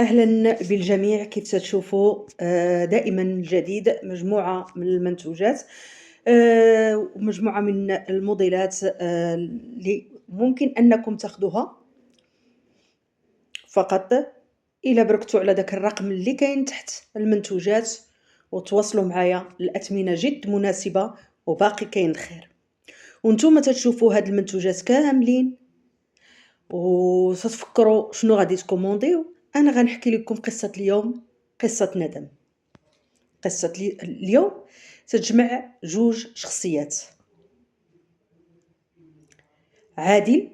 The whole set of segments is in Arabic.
أهلا بالجميع. كيف تشوفوا دائما جديد مجموعة من المنتوجات ومجموعة من الموديلات اللي ممكن أنكم تاخدوها فقط إلا بركتوا على ذاك الرقم اللي كاين تحت المنتوجات وتواصلوا معايا. الأثمنة جد مناسبة وباقي كاين الخير. وانتم تشوفوا هاد المنتوجات كاملين وتتفكروا شنو غادي تكومونديو. انا غنحكي لكم قصه اليوم، قصه ندم. قصه اليوم تجمع جوج شخصيات، عادل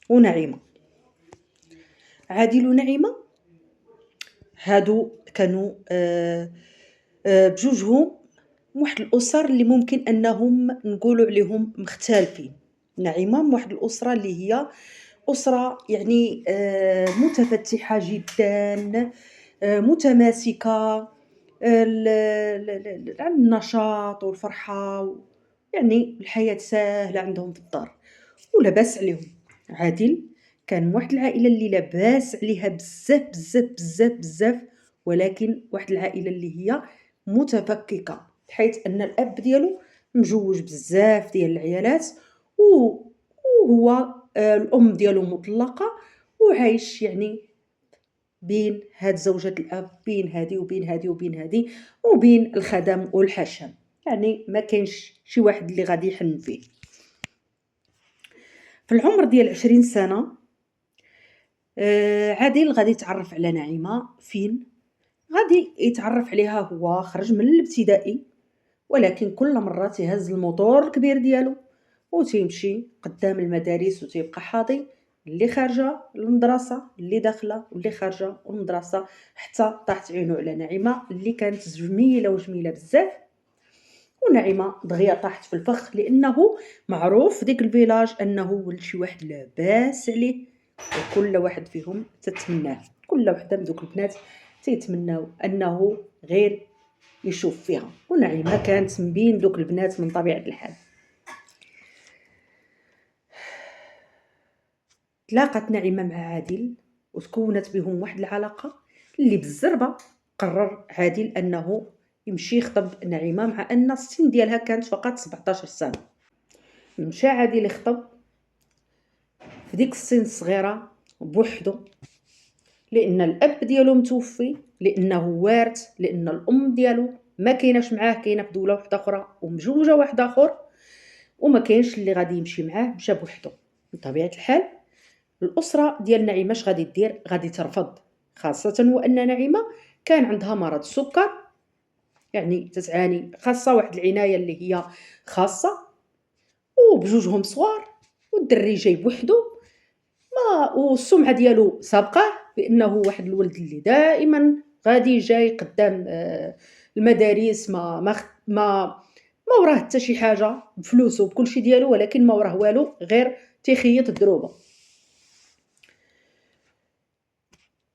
ونعيمه. عادل ونعيمه هادو كانوا بجوجهم واحد الاسر اللي ممكن انهم نقولوا عليهم مختلفين. نعيمه من واحد الاسره اللي هي أسرة يعني متفتحة جدا، متماسكة، النشاط والفرحة، يعني الحياة سهلة عندهم في الدار ولاباس عليهم. عادل كان من واحد العائلة اللي لاباس عليها بزاف بزاف بزاف بزاف، ولكن واحد العائلة اللي هي متفككة، حيث أن الأب ديالو مجوج بزاف ديال العيالات وهو الأم ديالو مطلقة وعايش يعني بين هاد زوجة الأب، بين هادي وبين هادي وبين هادي وبين الخدم والحشم، يعني ما كاينش شي واحد اللي غادي يحن فيه. في العمر ديال 20 سنة عادل غادي يتعرف على نعيمة. فين غادي يتعرف عليها؟ هو خرج من الابتدائي، ولكن كل مرة تيهز الموتور الكبير ديالو وتيمشي قدام المدارس وتيبقى حاضي، اللي خارجه المدرسه اللي داخله واللي خارجه المدرسه، حتى طاحت عينو على نعيمه اللي كانت جميله وجميله بزاف. ونعيمه دغيا طاحت في الفخ، لانه معروف في ديك الفيلاج انه ولد شي واحد لاباس عليه وكل واحد فيهم تتمناه. كل وحده من دوك البنات تيتمناو انه غير يشوف فيها، ونعيمه كانت من بين دوك البنات من طبيعه الحال. تلاقت نعيمة مع عادل وتكونت بهم واحد العلاقة اللي بالزربة قرر عادل أنه يمشي يخطب نعيمة، مع أن السن ديالها كانت فقط 17 سنة. مشى عادل يخطب في ديك السن الصغيرة بوحدو، لأن الأب ديالو متوفي، لأنه وارث، لأن الأم ديالو ما كايناش معاه، كاينة في دولة واحدة أخرى ومجوجة واحد آخر، وما كاينش اللي غادي يمشي معاه، مشى بوحدو. بطبيعة الحال الأسرة ديال نعيمة اش غادي دير؟ غادي ترفض، خاصة وأن نعيمة كان عندها مرض السكر، يعني تتعاني، خاصة واحد العناية اللي هي خاصة، وبجوجهم صغار والدري جاي بوحدو، ما والسمعة ديالو سابقه بأنه واحد الولد اللي دائما غادي جاي قدام المدارس، ما وراه حتى شي حاجة، بفلوسه بكل شي ديالو، ولكن ما وراه والو غير تيخيط الدروبة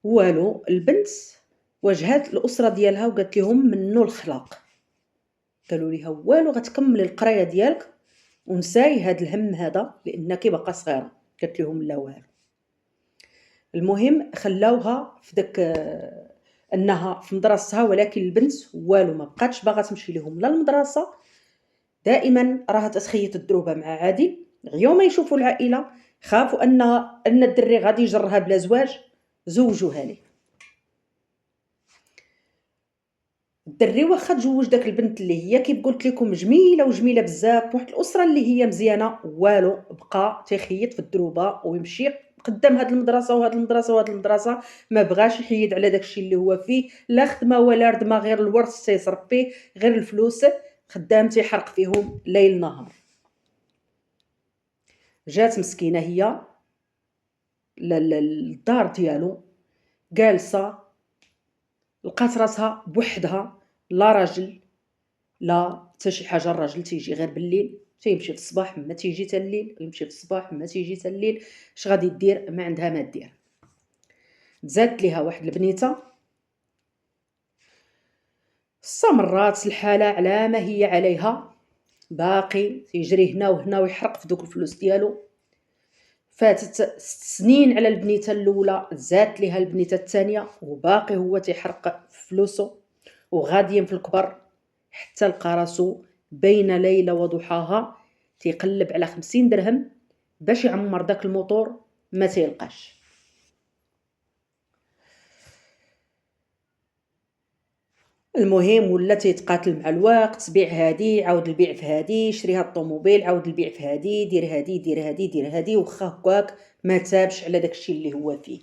والو. البنت واجهات الاسره ديالها وقالت لهم منو الخلاق، قالوا ليها والو، غتكملي القرايه ديالك ونساي هاد الهم هذا لانك باقا صغيره. قالت لهم لا والو. المهم خلاوها في داك انها في مدرستها، ولكن البنت والو ما بقاتش باغا تمشي لهم لا المدرسه، دائما راها تتخيط الدروبه مع عادل. غيوم ما يشوفوا العائله خافوا ان الدري غادي يجرها بلا زواج، زوجوها ليه. الدري واخا تزوج داك البنت اللي هي كيف قلت لكم جميله وجميله بزاف، واحد الاسره اللي هي مزيانه، والو بقى تيخيط في الدروبه ويمشي قدام هاد المدرسه وهاد المدرسه وهاد المدرسه، ما بغاش يحيد على داكشي اللي هو فيه، لا خدمه ولا ردمه، غير الورث تيصرف فيه، غير الفلوس خدام تيحرق فيهم ليل نهار. جات مسكينه هي للدار ديالو جالسه، لقات راسها بوحدها، لا راجل لا حتى شي حاجه. الراجل تيجي غير بالليل، تيمشي في الصباح ما تيجي حتى الليل، يمشي في الصباح ما تيجي حتى الليل. اش غادي دير؟ ما عندها ما دير. تزادت ليها واحد البنيته، استمرات الحاله على ما هي عليها، باقي تيجري هنا وهنا ويحرق في دوك الفلوس ديالو فاتت 6 سنين على البنيته الاولى، زادت ليها البنيته الثانيه، وباقي هو تيحرق فلوسه وغاديين في الكبر، حتى لقى راسو بين ليله وضحاها تيقلب على 50 درهم باش يعمر داك الموتور، ما تيلقاش. المهم ولا تيتقاتل مع الوقت، بيع هادي عاود البيع في هادي، شري هاد الطوموبيل عاود البيع في هادي، دير هادي دير هادي دير هادي، وخا هكاك ما تابش على داكشي اللي هو فيه.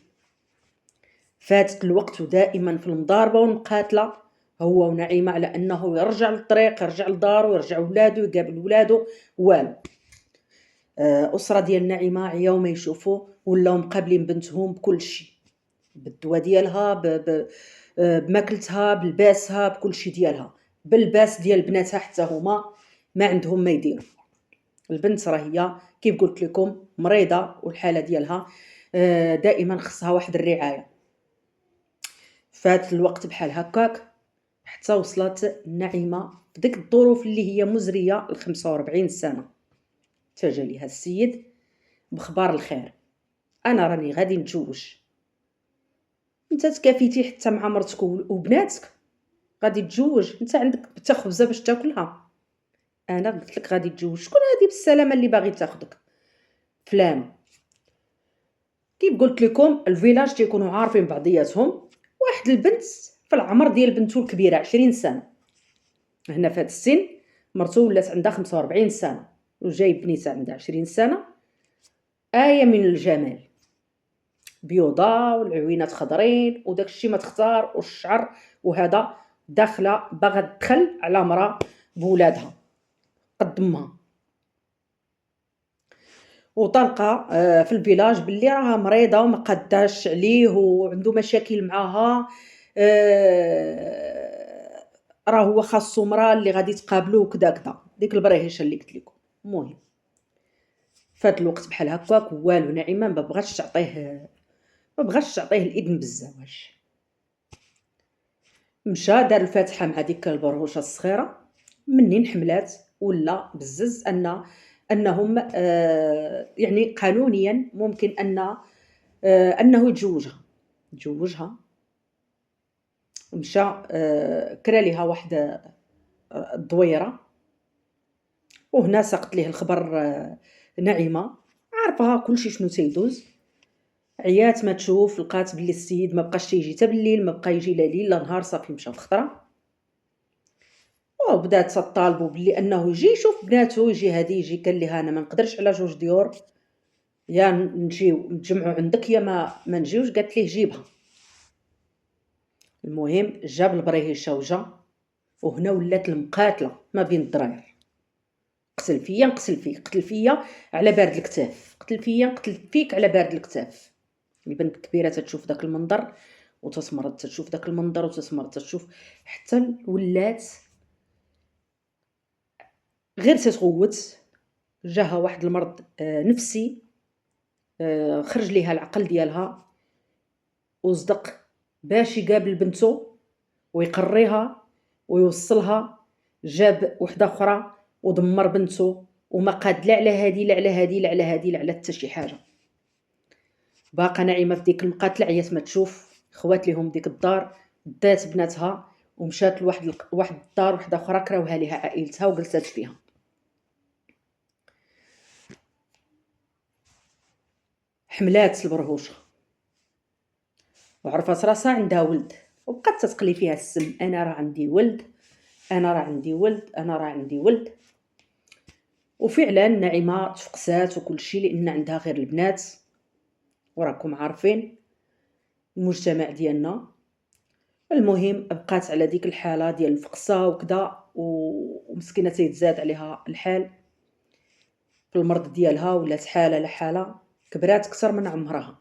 فاتت الوقت ودائما في المضاربه والمقاتله هو ونعيمه على انه يرجع للطريق، يرجع لدارو، يرجع ولادو، يقابل ولادو، والو. اسره ديال نعيمه عياو ما يشوفوا، ولاو مقابلين بنتهم بكل شيء، بالدواء ديالها، بماكلتها، بلباسها، بكل شيء ديالها، بالباس ديال بناتها حتى هما ما عندهم ما يديروا. البنت راه هي كيف قلت لكم مريضه، والحاله ديالها دائما خصها واحد الرعايه. فات الوقت بحال هكاك حتى وصلت نعيمه بديك الظروف اللي هي مزريه ل 45 سنه، تجا ليها السيد بخبار الخير: انا راني غادي نتزوج. انت تكافيتي حتى مع مرتك وبناتك غادي تتزوج؟ انت عندك حتى خبزه باش تاكلها؟ انا قلت لك غادي تتزوج. شكون هذه بالسلامه اللي باغي تاخذك؟ فلان. كيف قلت لكم الفيلاج تيكونوا عارفين بعضياتهم. واحد البنت في العمر ديال بنته الكبيره 20 سنه، هنا في هذا السن مرتو ولات عندها 45 سنه، وجايب بنيته عندها 20 سنه، آية من الجمال، بيوضة والعوينات خضرين وداكشي ما تختار، والشعر، وهذا داخله باغا تدخل على مرا بولادها قد امها، وطلقه في الفيلاج باللي راها مريضه وما قاداش عليه وعنده مشاكل معاها. راه هو خاصو مرا اللي غادي تقابلوه كدا كدا، ديك البريهشه اللي قلت لكم. المهم فات الوقت بحال هكاك والو، نعيمه ما بغاتش تعطيه الاذن بالزواج. مشى دار الفاتحه مع ديك البرهوشه الصغيره، منين حملات ولا بزز انهم يعني قانونيا ممكن انه يتزوجها. مشى كرا ليها واحد الضويره، وهنا ساقط ليه الخبر. نعيمه عارفها كلشي شنو تيدوز، عيات ما تشوف، لقات بلي السيد ما بقاش يجي حتى بالليل، ما بقى يجي لا ليل لا نهار، صافي مشى في الخطره. وبدات تطالبوا بلي انه يجي يشوف بناتو، يجي هادي يجي. قال لها انا ما نقدرش على جوج ديور، يا نجيو نتجمعوا عندك يا ما نجيوش. قالت ليه جيبها. المهم جاب البريهشه وجا، وهنا ولات المقاتله ما بين الدراير: قتل فيا نقتل فيك، قتل فيا على بارد الكتاف، قتل فيا نقتل فيك على بارد الكتاف. البنت الكبيره تتشوف داك المنظر وتسمرت، تشوف داك المنظر وتسمرت، تشوف حتى ولات غير تتغوت. جاها واحد المرض نفسي، خرج ليها العقل ديالها وصدق باش يقابل بنته ويقريها ويوصلها. جاب وحده اخرى ودمر بنته، وما قاد لا على هادي لا على هادي لا على هادي لا على حتى شي حاجه. باقا نعيمه في ديك المقاتله عيات ما تشوف، خوات ليهم ديك الدار، دات بناتها ومشات لواحد واحد الدار وحده اخرى كراوها ليها عائلتها وجلسات فيها. حملات البرهوشه وعرفت راسها عندها ولد، وبقات تتقلي فيها السم: انا راه عندي ولد، انا راه عندي ولد، انا راه عندي ولد. وفعلا نعيمه تفقسات وكل شيء، لان عندها غير البنات، وراكم عارفين المجتمع ديالنا. المهم بقات على ديك الحاله ديال الفقسه وكذا، ومسكينه تيتزاد عليها الحال في المرض ديالها، ولات حاله لحاله، كبرات اكثر من عمرها،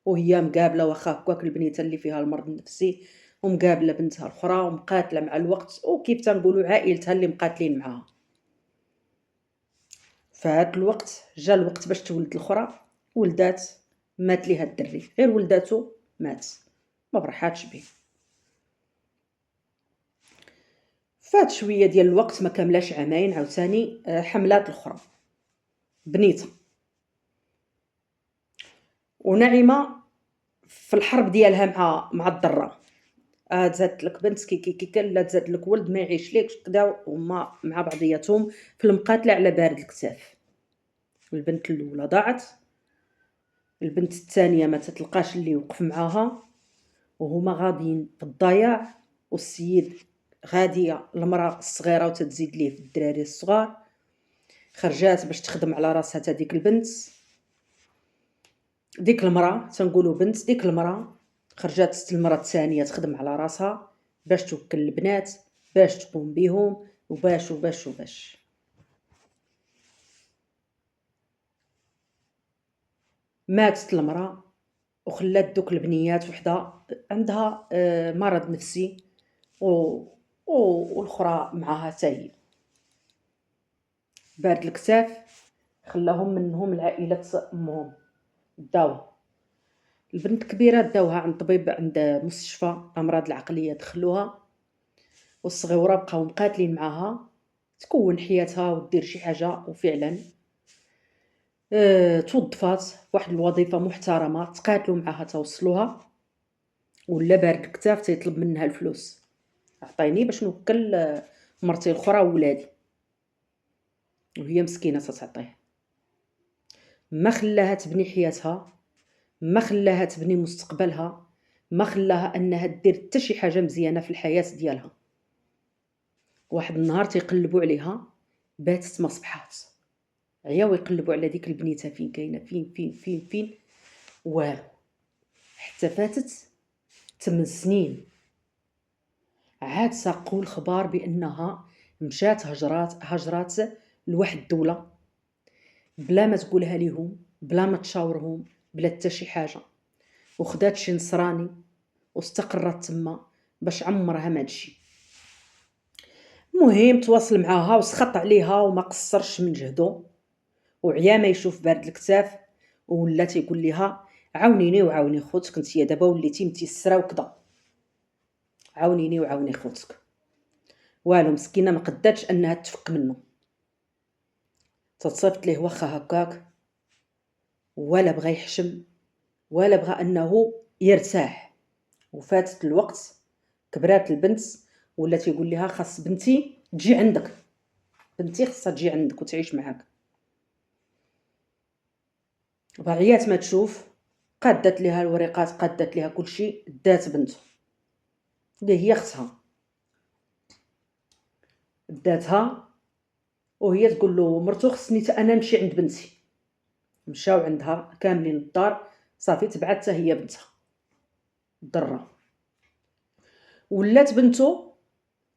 وهي مقابله واخا هكاك البنيته اللي فيها المرض النفسي، ومقابله بنتها الاخرى، ومقاتله مع الوقت، وكيف تنقولوا عائلتها اللي مقاتلين معاها. فهاد الوقت جا الوقت باش تولد الاخرى، ولدات، مات ليها الدري، غير ولداتو مات، ما برحاتش بيه. فات شويه ديال الوقت، ما كاملاش عامين، عاوتاني حملات الاخرى بنيته. ونعيمة في الحرب ديالها مع الضرة، تزاد لك بنت كي لا تزاد لك ولد ما يعيش ليكش كدا، هما مع بعضياتهم في المقاتلة على بارد الكتاف. البنت الأولى ضاعت، البنت الثانية ما تتلقاش اللي يوقف معاها، وهما غاديين في الضياع، والسيد غادية المرأة الصغيرة وتتزيد ليه في الدراري الصغار، خرجات باش تخدم على راسها تا ديك البنت. ديك المرأة تنقولوا بنت، ديك المرأة خرجات المرأة الثانية تخدم على راسها باش توكل البنات، باش تقوم بيهم، وباش وباش وباش. ماتت المرأة وخلات دوك البنيات، وحدة عندها مرض نفسي والاخرى معها حتى هي. بارد الكتاف خلاهم منهم العائلة امهم داوها. البنت الكبيرة داوها عند طبيب، عند مستشفى امراض العقلية دخلوها، والصغيرة بقاو مقاتلين معاها تكون حياتها ودير شي حاجة، وفعلا توظفات واحد الوظيفة محترمة، تقاتلوا معاها توصلوها، ولا بارد الكتاف تيطلب منها الفلوس، عطيني باش نوكل مرتي الاخرى وولادي، وهي مسكينة تتعطيه. ما خلاها تبني حياتها، ما خلاها تبني مستقبلها، ما خلاها انها دير حتى شي حاجه مزيانه في الحياه ديالها. واحد النهار تيقلبوا عليها، باتت ما صبحات، عياو يقلبوا على ديك البنيته فين كاينه، فين والو، حتى فاتت 8 سنين عاد ساقوا الخبار بانها مشات هجرات لواحد الدوله بلا ما تقولها ليهم، بلا ما تشاورهم، بلا حتى شي حاجه، وخدات شي نصراني واستقرت تما باش عمرها ما تجي. المهم تواصل معاها وسخط عليها وما قصرش من جهدو، وعيا ما يشوف بارد الكتاف، ولا تيقول ليها عاونيني وعاوني خوتك، نتيا دابا وليتي متيسره وكذا، عاونيني وعاوني خوتك. والو، مسكينه ما قداتش انها تفك منه، تصيفط ليه واخا هكاك، ولا بغى يحشم، ولا بغى انه يرتاح. وفاتت الوقت، كبرات البنت، ولا تيقول لها خاص بنتي تجي عندك، بنتي خاصها تجي عندك وتعيش معاك. باغيات ما تشوف، قادت لها الوريقات، قادت لها كلشي، دات بنته اللي هي اختها، داتها وهي تقول له مرتو خصني حتى انا نمشي عند بنتي. مشاو عندها كاملين الدار، صافي تبعت حتى هي بنتها ضره. ولات بنته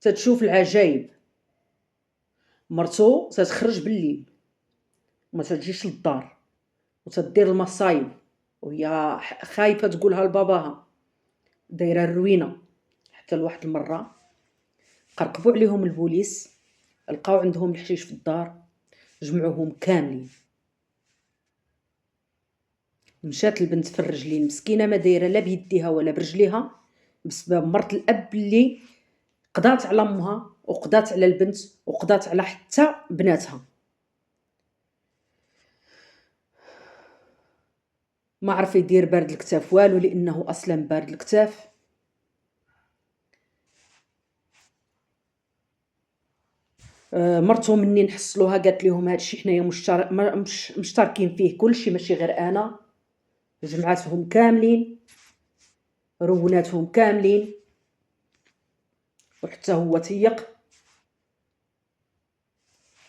تتشوف العجايب، مرتو تتخرج بالليل وما تجيش للدار وتدير المصايب، وهي خايفه تقولها لباباها، دايره الروينه. حتى لواحد المره قرقبوا عليهم البوليس، لقاو عندهم الحشيش في الدار، جمعوهم كاملين. مشات البنت في الرجلين، مسكينه ما دايره لا بيديها ولا برجليها، بسبب مرت الاب اللي قضات على امها وقضات على البنت وقضات على حتى بناتها. ما عرف يدير بارد الكتاف والو، لانه اصلا بارد الكتاف مرتو منين حصلوها قالت لهم هادشي حنايا مشتركين فيه كلشي، ماشي غير انا. جمعاتهم كاملين، روناتهم كاملين، وحتى هو تيق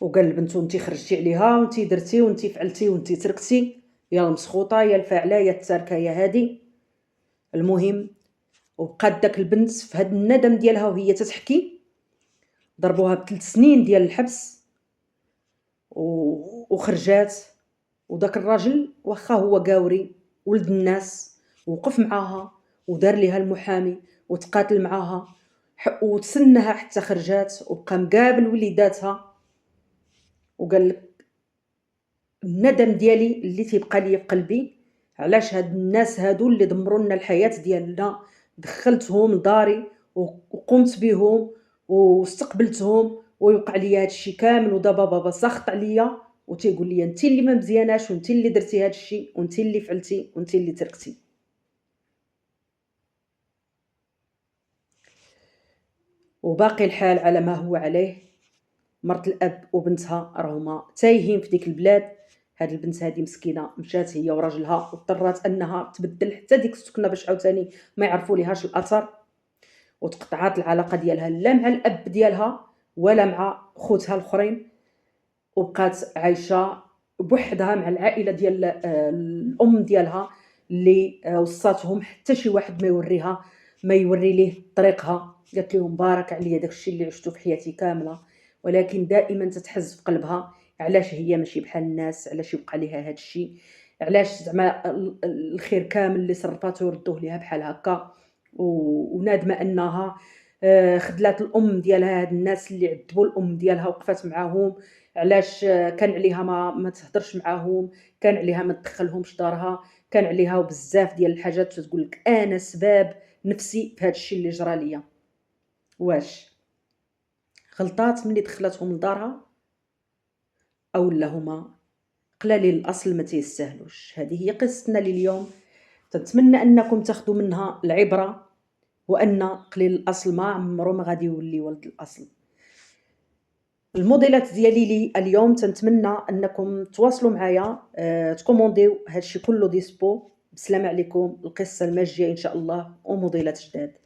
وقال لبنتو انتي خرجتي عليها وانتي درتي وانتي فعلتي وانتي تركتي، يا المسخوطه يا الفاعله يا التاركه يا هادي. المهم وبقات داك البنت في هاد الندم ديالها وهي تتحكي، ضربوها ب3 سنين ديال الحبس وخرجات. وداك الراجل واخا هو قاوري ولد الناس، وقف معاها ودار ليها المحامي وتقاتل معاها وتسنها حتى خرجات، وبقى مقابل وليداتها، وقال لك الندم ديالي اللي تيبقى لي في قلبي، علاش هاد الناس هادو اللي دمروا لنا الحياه ديالنا دخلتهم لداري وقمت بهم واستقبلتهم، ويوقع لي هادشي كامل، ودابا بابا سخط عليا وتيقول لي انت اللي ما مزياناش، وانت اللي درتي هذا الشيء، وانت اللي فعلتي، وانت اللي تركتي. وباقي الحال على ما هو عليه. مرت الاب وبنتها راهما تايهين في ديك البلاد. هاد البنت هادي مسكينه مشات هي وراجلها واضطرات انها تبدل حتى ديك السكنه باش عاوتاني ما يعرفوا ليهاش الاثر. وتقطعات العلاقه ديالها لا مع الاب ديالها ولا مع خوتها الاخرين، وبقات عايشه بوحدها مع العائله ديال الام ديالها اللي وصاتهم حتى شي واحد ما يوري ليه طريقها. قالت لهم بارك عليا داكشي اللي عشتو في حياتي كامله، ولكن دائما تتحز في قلبها علاش هي ماشي بحال الناس، علاش يبقى ليها هذا الشيء، علاش زعما الخير كامل اللي صرفاته ردوه ليها بحال هكا. ونادمه انها خذلات الام ديالها، هاد الناس اللي عذبوا الام ديالها وقفات معاهم، علاش كان عليها ما تهضرش معاهم، كان عليها ما تدخلهمش دارها، كان عليها بزاف ديال الحاجات. تقول لك انا سباب نفسي في هذا الشيء اللي جرى ليا. واش غلطات ملي دخلتهم لدارها، او لا هما قلالي الاصل ما تيستاهلوش؟ هذه هي قصتنا لليوم. تنتمنى انكم تاخذوا منها العبره، وان قليل الاصل ما عمره ما غادي يولي ولد الاصل. الموديلات ديالي لي اليوم تنتمنى انكم تواصلوا معايا، تكومونديو هادشي كله ديسبو. بسلام عليكم، القصه الماجيه ان شاء الله وموديلات جداد.